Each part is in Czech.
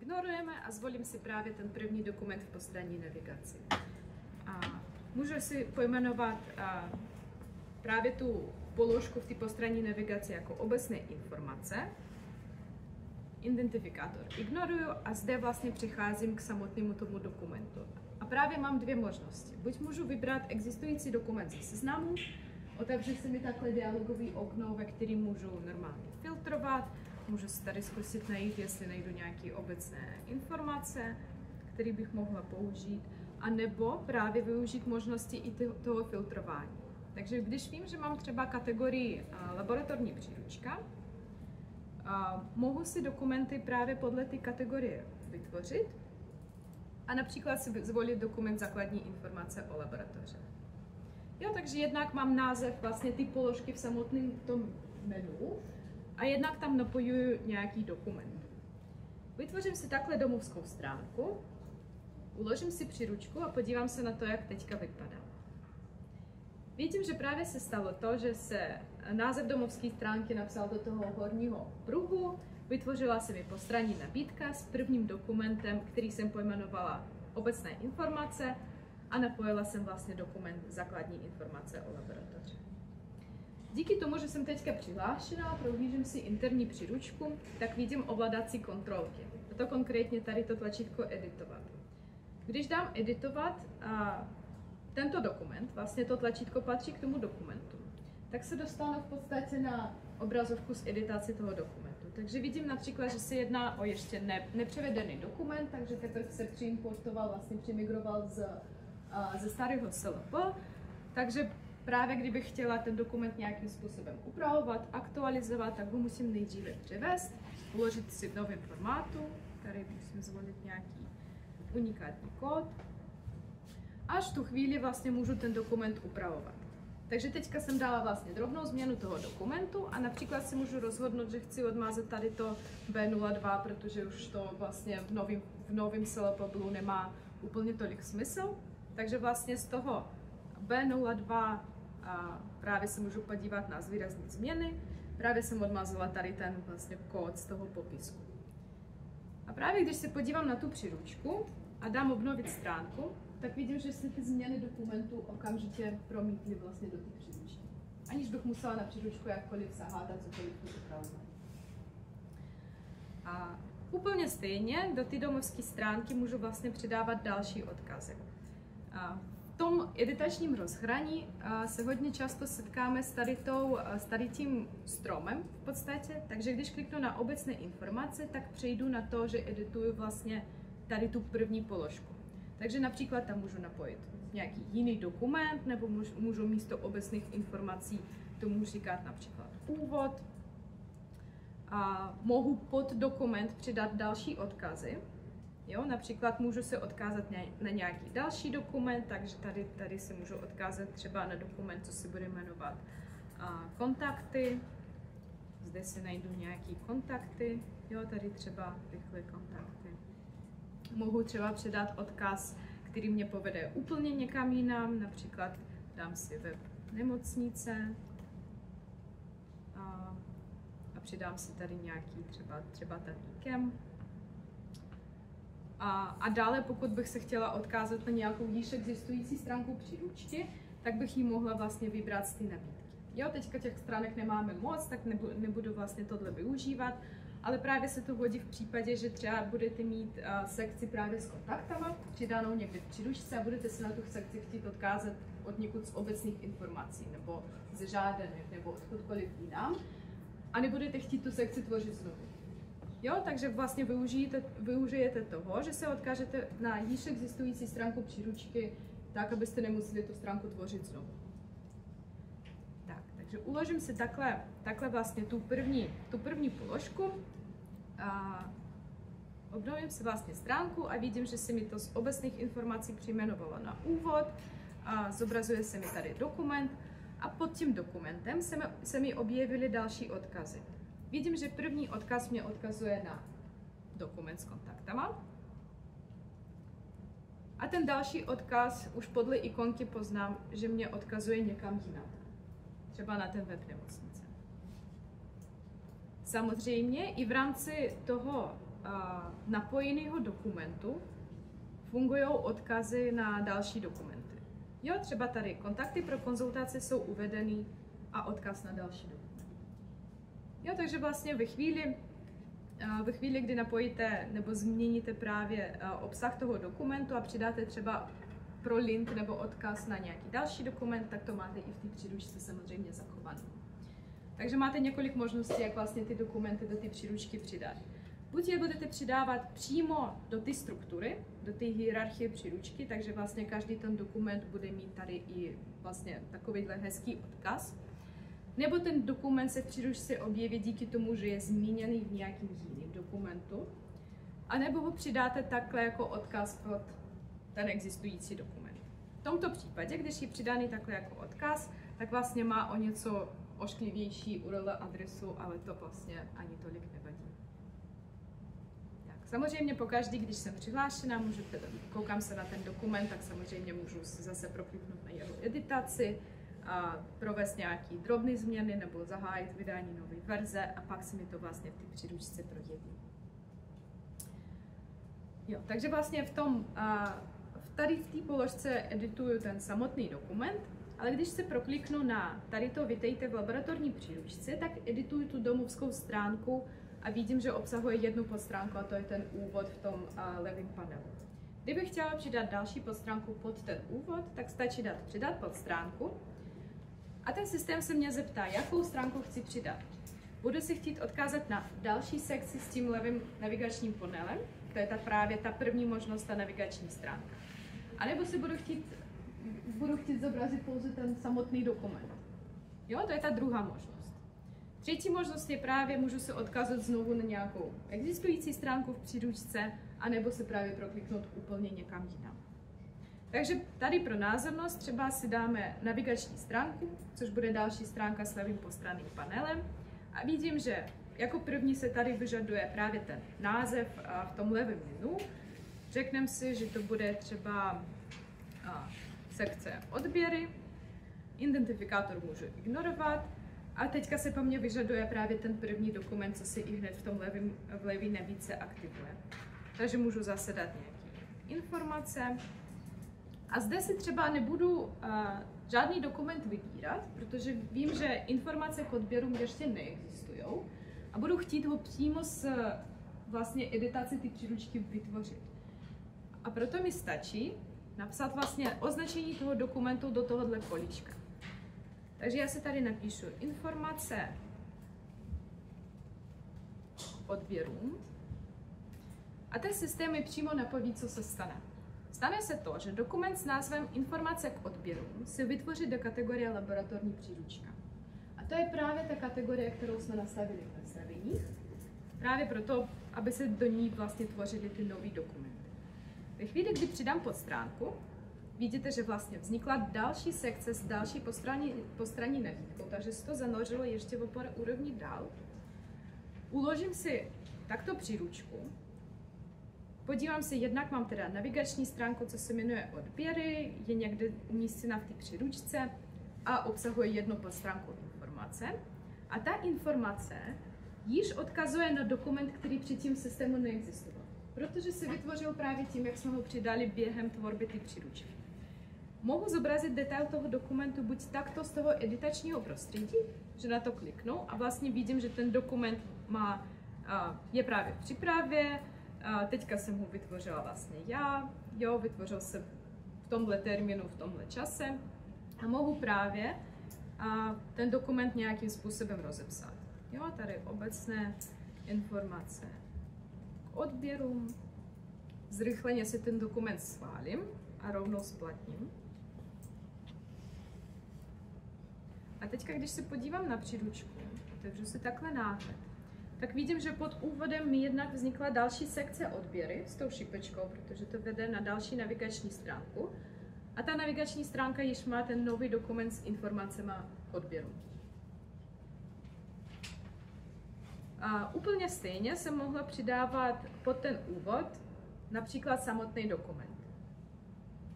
ignorujeme a zvolím si právě ten první dokument v postranní navigaci. A můžu si pojmenovat právě tu položku v té postranní navigaci jako obecné informace. Identifikátor ignoruju a zde vlastně přecházím k samotnému tomu dokumentu. A právě mám dvě možnosti. Buď můžu vybrat existující dokument ze seznamu, otevře se mi takhle dialogový okno, ve kterém můžu normálně filtrovat, můžu si tady zkusit najít, jestli najdu nějaké obecné informace, které bych mohla použít, a nebo právě využít možnosti i toho filtrování. Takže když vím, že mám třeba kategorii laboratorní příručka, mohu si dokumenty právě podle té kategorie vytvořit a například si zvolit dokument základní informace o laboratoři. Jo, takže jednak mám název vlastně ty položky v samotném tom menu a jednak tam napojuju nějaký dokument. Vytvořím si takhle domovskou stránku, uložím si příručku a podívám se na to, jak teďka vypadá. Vidím, že právě se stalo to, že se název domovské stránky napsal do toho horního pruhu, vytvořila se mi postranní nabídka s prvním dokumentem, který jsem pojmenovala obecné informace, a napojila jsem vlastně dokument základní informace o laboratoři. Díky tomu, že jsem teďka přihlášená, prohlížím si interní příručku, tak vidím ovládací kontrolky. A to konkrétně tady to tlačítko editovat. Když dám editovat tento dokument, vlastně to tlačítko patří k tomu dokumentu, tak se dostanu v podstatě na obrazovku s editací toho dokumentu. Takže vidím například, že se jedná o ještě nepřevedený dokument, takže teprve se přiimportoval, vlastně přimigroval ze starého SLP. Takže právě kdybych chtěla ten dokument nějakým způsobem upravovat, aktualizovat, tak ho musím nejdříve převést, uložit si v novém formátu, tady musím zvolit nějaký unikátní kód. Až v tu chvíli vlastně můžu ten dokument upravovat. Takže teďka jsem dala vlastně drobnou změnu toho dokumentu a například si můžu rozhodnout, že chci odmázat tady to B02, protože už to vlastně v novém SLP Blue nemá úplně tolik smysl. Takže vlastně z toho B02 právě se můžu podívat na zvýraznit změny. Právě jsem odmazala tady ten vlastně kód z toho popisku. A právě když se podívám na tu příručku a dám obnovit stránku, tak vidím, že se ty změny dokumentu okamžitě promítly vlastně do té příručky. Aniž bych musela na příručku jakkoliv sahat a cokoliv upravovat. A úplně stejně do té domovské stránky můžu vlastně přidávat další odkazy. V tom editačním rozhraní se hodně často setkáme s tady tím stromem v podstatě, takže když kliknu na obecné informace, tak přejdu na to, že edituju vlastně tady tu první položku. Takže například tam můžu napojit nějaký jiný dokument, nebo můžu místo obecných informací tomu říkat například úvod. A mohu pod dokument přidat další odkazy. Jo, například můžu se odkázat na nějaký další dokument, takže tady se můžu odkázat třeba na dokument, co se bude jmenovat kontakty. Zde si najdu nějaký kontakty, jo, tady třeba rychlé kontakty. Mohu třeba předat odkaz, který mě povede úplně někam jinam, například dám si web nemocnice a přidám si tady nějaký třeba tatíkem. A dále, pokud bych se chtěla odkázat na nějakou již existující stránku příručky, tak bych ji mohla vlastně vybrat z té nabídky. Jo, teďka těch stránek nemáme moc, tak nebudu vlastně tohle využívat, ale právě se to hodí v případě, že třeba budete mít sekci právě s kontaktama, přidanou někde v příručce a budete se na tu sekci chtít odkázat od někud z obecných informací, nebo ze žádaných, nebo odkudkoliv jinam, a nebudete chtít tu sekci tvořit znovu. Jo, takže vlastně využijete toho, že se odkážete na již existující stránku příručky, tak, abyste nemuseli tu stránku tvořit znovu. Tak, takže uložím si takhle vlastně tu první položku, obnovím si vlastně stránku a vidím, že se mi to z obecných informací přejmenovalo na úvod, zobrazuje se mi tady dokument a pod tím dokumentem se mi objevily další odkazy. Vidím, že první odkaz mě odkazuje na dokument s kontaktama. A ten další odkaz už podle ikonky poznám, že mě odkazuje někam jinam. Třeba na ten web nemocnice. Samozřejmě i v rámci toho napojeného dokumentu fungují odkazy na další dokumenty. Jo, třeba tady kontakty pro konzultace jsou uvedeny a odkaz na další dokument. Jo, takže vlastně ve chvíli, kdy napojíte nebo změníte právě obsah toho dokumentu a přidáte třeba pro link nebo odkaz na nějaký další dokument, tak to máte i v té příručce samozřejmě zachované. Takže máte několik možností, jak vlastně ty dokumenty do té příručky přidat. Buď je budete přidávat přímo do té struktury, do té hierarchie příručky, takže vlastně každý ten dokument bude mít tady i vlastně takovýhle hezký odkaz. Nebo ten dokument se v příručce objeví díky tomu, že je zmíněný v nějakém jiném dokumentu. A nebo ho přidáte takhle jako odkaz pod ten existující dokument. V tomto případě, když je přidaný takhle jako odkaz, tak vlastně má o něco ošklivější URL adresu, ale to vlastně ani tolik nevadí. Tak, samozřejmě pokaždý, když jsem přihlášena, koukám se na ten dokument, tak samozřejmě můžu si zase prokliknout na jeho editaci, a provést nějaké drobné změny nebo zahájit vydání nové verze a pak se mi to vlastně v té příručce projeví. Jo, takže vlastně tady v té položce edituju ten samotný dokument, ale když se prokliknu na tady to Vítejte v laboratorní příručce, tak edituju tu domovskou stránku a vidím, že obsahuje jednu podstránku a to je ten úvod v tom levém panelu. Kdybych chtěla přidat další podstránku pod ten úvod, tak stačí dát přidat podstránku a ten systém se mě zeptá, jakou stránku chci přidat. Budu si chtít odkázat na další sekci s tím levým navigačním panelem, to je právě ta první možnost, ta navigační stránka. A nebo si budu chtít zobrazit pouze ten samotný dokument. Jo, to je ta druhá možnost. Třetí možnost je právě, můžu se odkázat znovu na nějakou existující stránku v příručce, anebo se právě prokliknout úplně někam jinam. Takže tady pro názornost třeba si dáme navigační stránku, což bude další stránka s levým postranným panelem. A vidím, že jako první se tady vyžaduje právě ten název v tom levém menu. Řekneme si, že to bude třeba sekce odběry, identifikátor můžu ignorovat a teďka se po mně vyžaduje právě ten první dokument, co si i hned v levé nabídce aktivuje. Takže můžu zase dát nějaké informace. A zde si třeba nebudu žádný dokument vybírat, protože vím, že informace k odběrům ještě neexistují a budu chtít ho přímo z vlastně editace ty příručky vytvořit. A proto mi stačí napsat vlastně označení toho dokumentu do tohohle políčka. Takže já se tady napíšu informace odběrům a ten systém mi přímo napoví, co se stane. Stane se to, že dokument s názvem Informace k odběrům se vytvoří do kategorie laboratorní příručka. A to je právě ta kategorie, kterou jsme nastavili v nastaveních, právě proto, aby se do ní vlastně tvořily ty nové dokumenty. Ve chvíli, kdy přidám podstránku, vidíte, že vlastně vznikla další sekce s další postranní nabídkou, takže se to zanořilo ještě o pár úrovní dál. Uložím si takto příručku. Podívám se, jednak mám teda navigační stránku, co se jmenuje odběry, je někde umístěna v té příručce a obsahuje jednu podstránku informace. A ta informace již odkazuje na dokument, který předtím v systému neexistoval, protože se vytvořil právě tím, jak jsme ho přidali během tvorby té příručky. Mohu zobrazit detail toho dokumentu buď takto z toho editačního prostředí, že na to kliknu a vlastně vidím, že ten dokument je právě v přípravě. Teďka jsem ho vytvořila vlastně já, vytvořil se v tomhle termínu, v tomhle čase a mohu právě ten dokument nějakým způsobem rozepsat. Jo, tady obecné informace k odběrům. Zrychleně si ten dokument schválím a rovnou splatním. A teďka, když se podívám na příručku, otevřu si takhle náhled, tak vidím, že pod úvodem mi jednak vznikla další sekce odběry s tou šipečkou, protože to vede na další navigační stránku. A ta navigační stránka již má ten nový dokument s informacemi k odběru. A úplně stejně jsem mohla přidávat pod ten úvod například samotný dokument.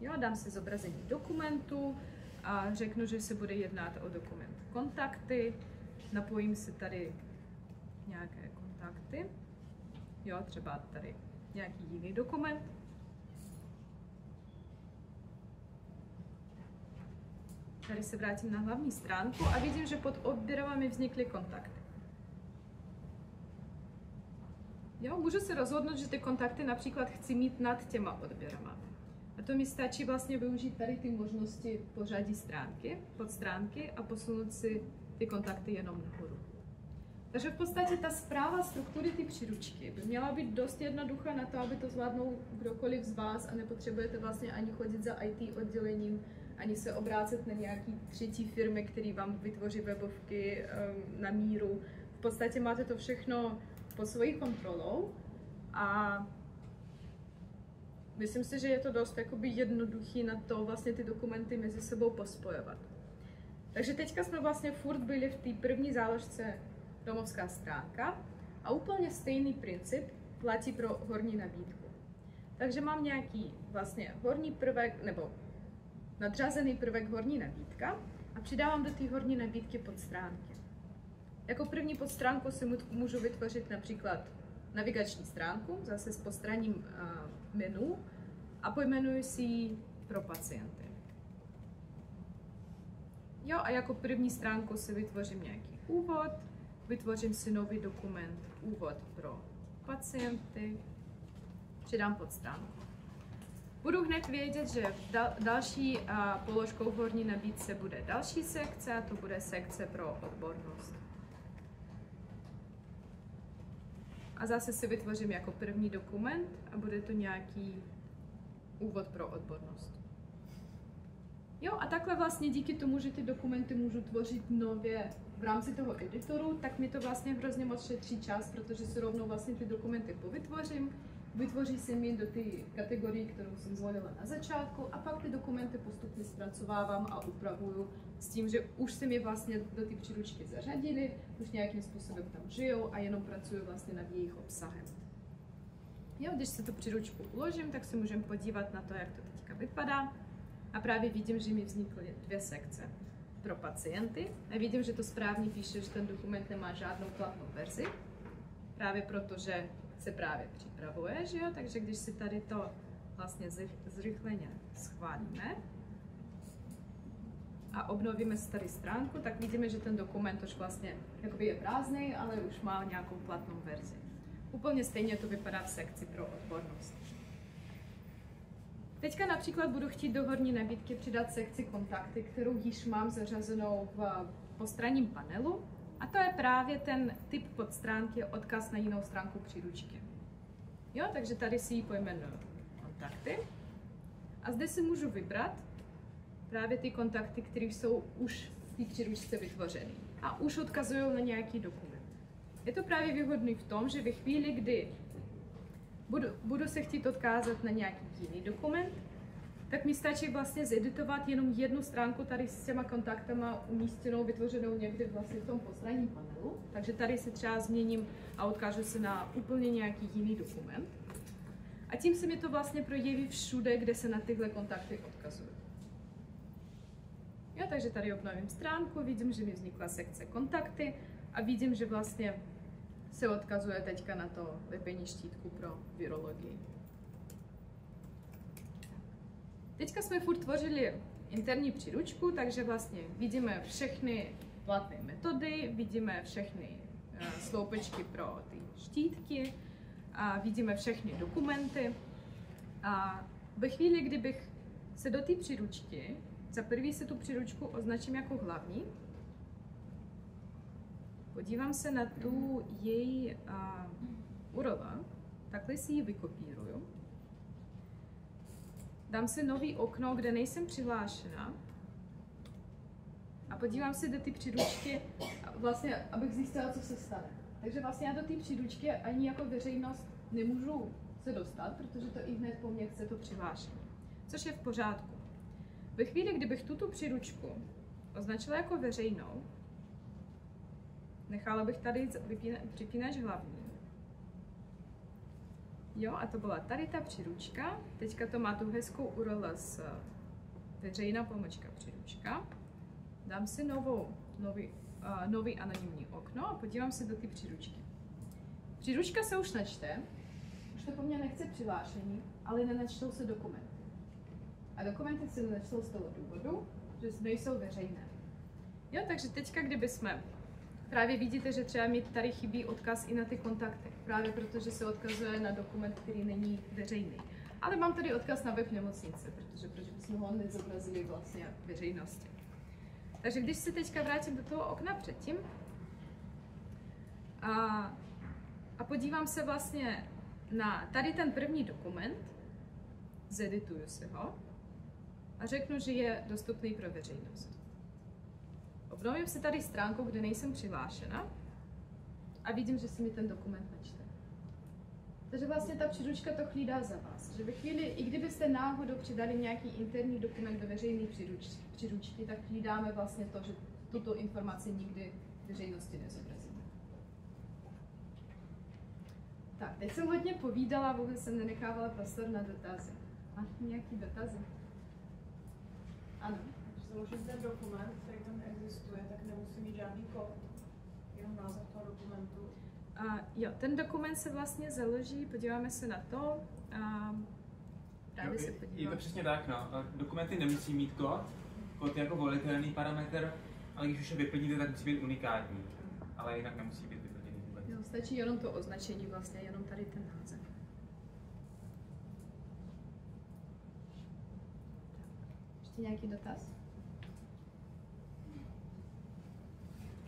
Jo, dám si zobrazení dokumentu a řeknu, že se bude jednat o dokument kontakty, napojím si tady nějaké kontakty. Jo, třeba tady nějaký jiný dokument. Tady se vrátím na hlavní stránku a vidím, že pod odběrama mi vznikly kontakty. Jo, můžu se rozhodnout, že ty kontakty například chci mít nad těma odběrama. A to mi stačí vlastně využít tady ty možnosti pořadí stránky, podstránky a posunout si ty kontakty jenom nahoru. Takže v podstatě ta správa struktury ty příručky by měla být dost jednoduchá na to, aby to zvládnul kdokoliv z vás a nepotřebujete vlastně ani chodit za IT oddělením, ani se obrácet na nějaký třetí firmy, které vám vytvoří webovky na míru. V podstatě máte to všechno pod svojí kontrolou a myslím si, že je to dost jakoby jednoduchý na to vlastně ty dokumenty mezi sebou pospojovat. Takže teďka jsme vlastně furt byli v té první záložce domovská stránka a úplně stejný princip platí pro horní nabídku. Takže mám nějaký vlastně horní prvek nebo nadřazený prvek horní nabídka a přidávám do té horní nabídky podstránky. Jako první podstránku si můžu vytvořit například navigační stránku, zase s podstraním menu a pojmenuji si ji pro pacienty. Jo, a jako první stránku si vytvořím nějaký úvod, vytvořím si nový dokument úvod pro pacienty, přidám podstránku. Budu hned vědět, že další položkou v horní nabídce bude další sekce a to bude sekce pro odbornost. A zase si vytvořím jako první dokument a bude to nějaký úvod pro odbornost. Jo, a takhle vlastně díky tomu, že ty dokumenty můžu tvořit nově v rámci toho editoru, tak mi to vlastně hrozně moc šetří čas, protože si rovnou vlastně ty dokumenty povytvořím, vytvoří se mi do té kategorie, kterou jsem zvolila na začátku a pak ty dokumenty postupně zpracovávám a upravuju s tím, že už se mi vlastně do ty příručky zařadili, už nějakým způsobem tam žijou a jenom pracuju vlastně nad jejich obsahem. Jo, když se tu příručku uložím, tak se můžeme podívat na to, jak to teďka vypadá. A právě vidím, že mi vznikly dvě sekce pro pacienty. A vidím, že to správně píše, že ten dokument nemá žádnou platnou verzi. Právě proto, že se právě připravuje, že jo? Takže když si tady to vlastně zrychleně schválíme a obnovíme si tady stránku, tak vidíme, že ten dokument už vlastně jakoby je prázdný, ale už má nějakou platnou verzi. Úplně stejně to vypadá v sekci pro odbornost. Teďka například budu chtít do horní nabídky přidat sekci kontakty, kterou již mám zařazenou v postranním panelu. A to je právě ten typ podstránky, odkaz na jinou stránku příručky. Jo, takže tady si ji pojmenuji kontakty. A zde si můžu vybrat právě ty kontakty, které jsou už v té příručce vytvořeny. A už odkazují na nějaký dokument. Je to právě výhodný v tom, že ve chvíli, kdy budu se chtít odkázat na nějaký jiný dokument, tak mi stačí vlastně zeditovat jenom jednu stránku tady s těma kontaktama umístěnou, vytvořenou někde vlastně v tom postranním panelu. Takže tady se třeba změním a odkážu se na úplně nějaký jiný dokument. A tím se mi to vlastně projeví všude, kde se na tyhle kontakty odkazují. Jo, takže tady obnovím stránku, vidím, že mi vznikla sekce kontakty a vidím, že vlastně se odkazuje teďka na to lepení štítku pro virologii. Teďka jsme furt tvořili interní příručku, takže vlastně vidíme všechny platné metody, vidíme všechny sloupečky pro ty štítky, a vidíme všechny dokumenty. A ve chvíli, kdybych se do té příručky, za prvý se tu příručku označím jako hlavní, podívám se na tu její URL, takhle si ji vykopíruju. Dám si nový okno, kde nejsem přihlášena a podívám se do té příručky, vlastně, abych zjistila, co se stane. Takže vlastně já do té příručky ani jako veřejnost nemůžu se dostat, protože to i hned po mně chce to přihlášení, což je v pořádku. Ve chvíli, kdybych tuto příručku označila jako veřejnou, nechala bych tady připínač hlavní. Jo, a to byla tady ta příručka. Teďka to má tu hezkou URL s veřejná pomlčka příručka. Dám si nový anonymní okno a podívám se do ty příručky. Příručka se už načte, to po mně nechce přihlášení, ale nenačtou se dokumenty. A dokumenty se nenačtou z toho důvodu, že nejsou veřejné. Jo, takže teďka, kdyby jsme, právě vidíte, že třeba mi tady chybí odkaz i na ty kontakty, právě protože se odkazuje na dokument, který není veřejný. Ale mám tady odkaz na web nemocnice, protože proč bychom ho nezobrazili vlastně veřejnosti. Takže když se teďka vrátím do toho okna předtím a podívám se vlastně na tady ten první dokument, zedituju si ho a řeknu, že je dostupný pro veřejnost. Obnovím si tady stránku, kde nejsem přihlášena a vidím, že si mi ten dokument načte. Takže vlastně ta příručka to hlídá za vás. Že ve chvíli, i kdybyste náhodou přidali nějaký interní dokument do veřejné příručky, tak hlídáme vlastně to, že tuto informaci nikdy veřejnosti nezobrazíme. Tak, teď jsem hodně povídala, vůbec jsem nenechávala prostor na dotazy. Máte nějaký dotazy? Ano. Když založím ten dokument, který tam existuje, tak nemusí mít žádný kód, jenom název toho dokumentu. Jo, ten dokument se vlastně založí, podíváme se na to. Právě se podívám. Je to přesně tak, no. Dokumenty nemusí mít kód. Kód je jako volitelný parametr, ale když už je vyplníte, tak musí být unikátní. Ale jinak nemusí být vyplněný vůbec. Jo, stačí jenom to označení vlastně, jenom tady ten název. Ještě nějaký dotaz?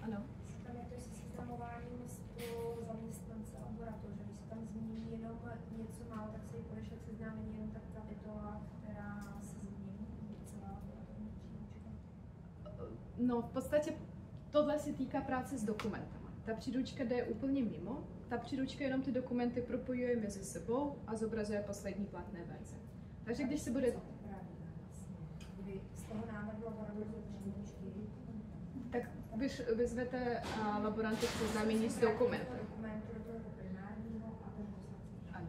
Ano. Tam je to se seznamováním pro zaměstnance laboratoře. Když se tam zmíní jenom něco málo, tak se jí podešle k seznámení jenom tak kapitola, která se změní, celá laboratorní příručka. No, v podstatě tohle se týká práce s dokumentama. Ta příručka jde úplně mimo. Ta příručka jenom ty dokumenty propojuje mezi sebou a zobrazuje poslední platné verze. Takže když se bude... Z toho návrhu laboratorní příručky, tak vyzvete laboranty k seznámení s dokumentem.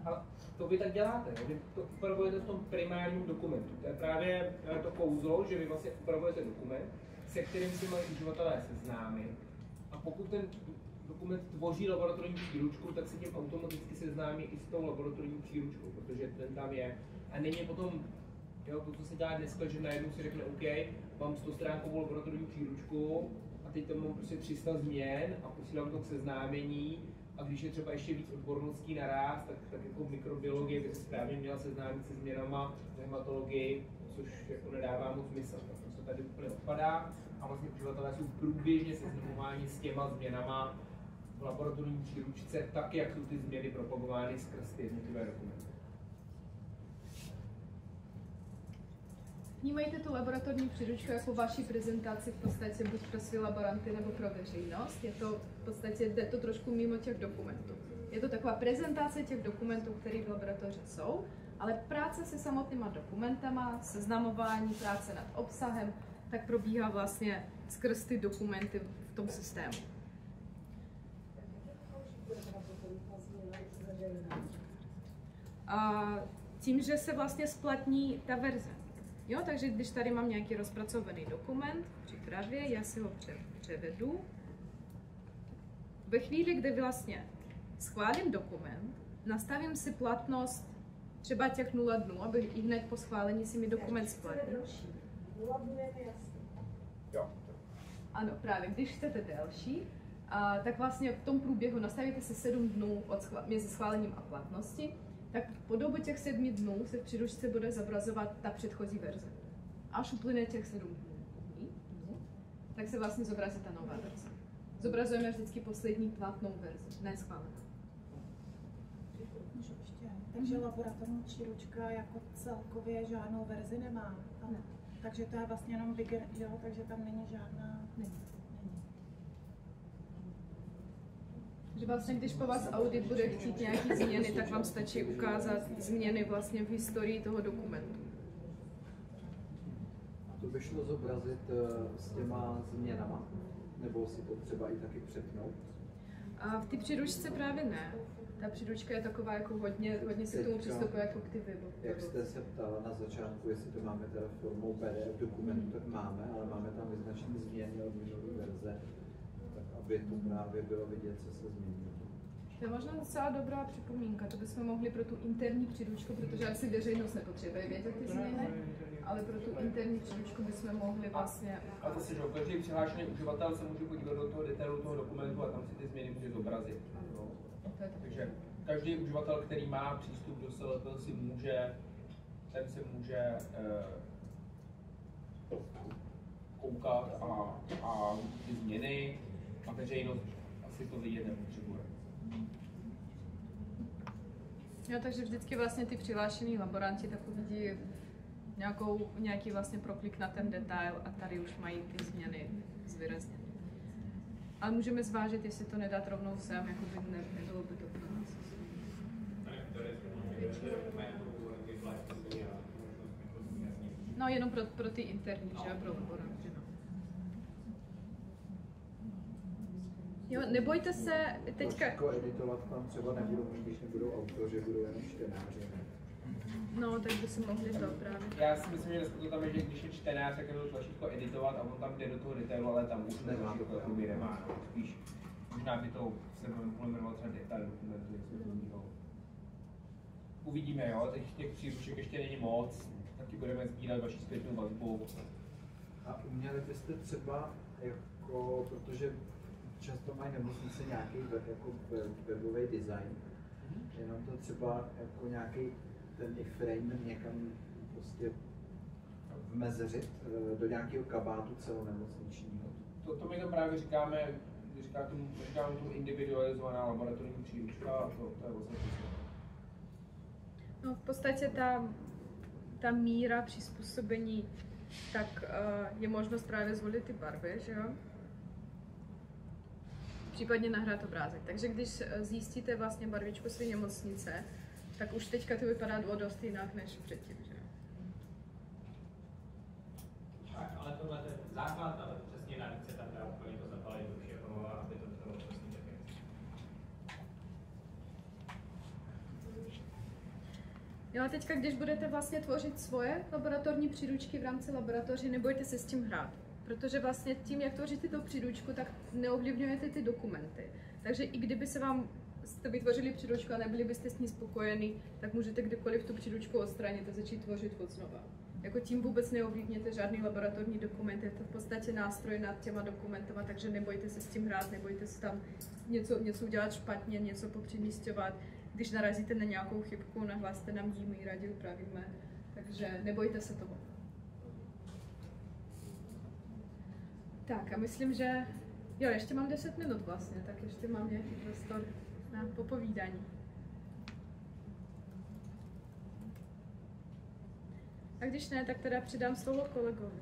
Ale to vy tak děláte, vy to upravujete v tom primárním dokumentu. To je právě to kouzlo, že vy vlastně upravujete dokument, se kterým si mají uživatelé seznámit. A pokud ten dokument tvoří laboratorní příručku, tak se tím automaticky seznámí i s tou laboratorní příručkou, protože ten tam je. A není potom to, co se dělá dneska, že najednou si řekne OK, mám 100 stránkovou laboratorní příručku a teď tam mám prostě 300 změn a posílám to k seznámení. A když je třeba ještě víc odborností naráz, tak jako mikrobiologie by se správně měla seznámit se změnama v hematologii, což jako nedává moc smysl. Tak prostě tady úplně odpadá a vlastně uživatelé jsou průběžně seznamováni s těma změnama v laboratorní příručce, tak jak jsou ty změny propagovány skrz ty jednotlivé dokumenty. Vnímejte tu laboratorní příručku jako vaši prezentaci v podstatě buď pro své laboranty nebo pro veřejnost. Je to v podstatě, jde to trošku mimo těch dokumentů. Je to taková prezentace těch dokumentů, které v laboratoři jsou, ale práce se samotnýma dokumentama, seznamování, práce nad obsahem, tak probíhá vlastně skrz ty dokumenty v tom systému. A tím, že se vlastně splatní ta verze. Jo, takže když tady mám nějaký rozpracovaný dokument v přípravě, já si ho převedu. Ve chvíli, kdy vlastně schválím dokument, nastavím si platnost třeba těch 0 dnů, aby i hned po schválení si mi dokument splatnil. 0 dnů je mi jasný. Jo. Ano, právě, když chcete delší, tak vlastně v tom průběhu nastavíte si 7 dnů mezi schválením a platnosti, tak po dobu těch 7 dnů se v příručce bude zobrazovat ta předchozí verze. Až uplyne těch 7 dnů, tak se vlastně zobrazí ta nová verze. Zobrazujeme vždycky poslední platnou verzi, ne schválenou. Takže laboratorní příručka jako celkově žádnou verzi nemá. Ne. Takže to je vlastně jenom jo, takže tam není žádná. Není. Že vlastně, když po vás audit bude chtít nějaké změny, tak vám stačí ukázat změny vlastně v historii toho dokumentu. To by šlo zobrazit s těma změnama? Nebo si to třeba i taky přepnout? A v té příručce právě ne. Ta příručka je taková jako hodně se k tomu přistupuje jako k ty webu. Jak jste se ptala na začátku, jestli to máme teda formou PDF dokumentu, tak máme, ale máme tam vyznačené změny od minulé verze, tak aby to právě bylo vidět, co se změnilo. To je možná docela dobrá připomínka, to bychom mohli pro tu interní příručku, protože asi veřejnost nepotřebuje vědět ty změny, ale pro tu interní příručku bychom mohli vlastně... A zase, že každý přihlášený uživatel se může podívat do toho detailu toho dokumentu a tam si ty změny může zobrazit. No. Takže každý uživatel, který má přístup do SLP, si může koukat a ty změny a veřejnost asi to vidět nepotřebuje. Jo, takže vždycky vlastně ty přihlášený laboranti tak uvidí nějaký vlastně proklik na ten detail a tady už mají ty změny zvýrazněny. Ale můžeme zvážit, jestli to nedat rovnou sem, jako by nebylo by to pro nás. No jenom pro ty interní, že pro laboranty. No. Jo, nebojte se teďka... Jako editovat tam třeba nebudou, když nebudou autoři, budou jenom čtenáři. No, tak by se mohli to právě. Já si myslím, že dneska to tam je, že když je čtenář, tak je to tlačítko editovat a on tam jde do toho detailu, ale tam už nemá to jakoby nemá. No. Spíš možná by to se mohlo jmenovat třeba detail dokumentu, něco jiného. Uvidíme, jo, těch příruček ještě není moc, taky budeme sbírat vaši zpětnou vazbu. A uměli byste třeba, jako, protože často mají nemocnice nějaký jako webový design, jenom to třeba jako nějaký ten frame někam prostě vmezeřit do nějakého kabátu celonemocničního. To my to právě říkáme, říkáme tomu individualizovaná laboratorní příručka a to je vlastně No, v podstatě ta míra přizpůsobení, tak je možnost právě zvolit ty barvy, že jo? Případně nahrát obrázek. Takže když zjistíte vlastně barvičku své nemocnice, tak už teďka to vypadá dost jinak než předtím, že jo? Ale tohle je základ, ale přesně navíc se tam dá úplně to zapalit do všeho, aby to bylo přesně tak, jak Jo, a teďka, když budete vlastně tvořit svoje laboratorní příručky v rámci laboratoře, nebojte se s tím hrát. Protože vlastně tím, jak tvoříte tu příručku, tak neovlivňujete ty dokumenty. Takže i kdyby jste vytvořili příručku a nebyli byste s ní spokojení, tak můžete kdykoliv tu příručku odstranit a začít tvořit od znova. Jako tím vůbec neovlivníte žádný laboratorní dokument, je to v podstatě nástroj nad těma dokumentama, takže nebojte se s tím hrát, nebojte se tam něco udělat špatně, něco popřemísťovat. Když narazíte na nějakou chybku, nahlaste nám, ji my rádi upravíme, takže nebojte se toho. Tak a myslím, že jo, ještě mám 10 minut vlastně, tak ještě mám nějaký prostor na popovídání. A když ne, tak teda přidám slovo kolegovi.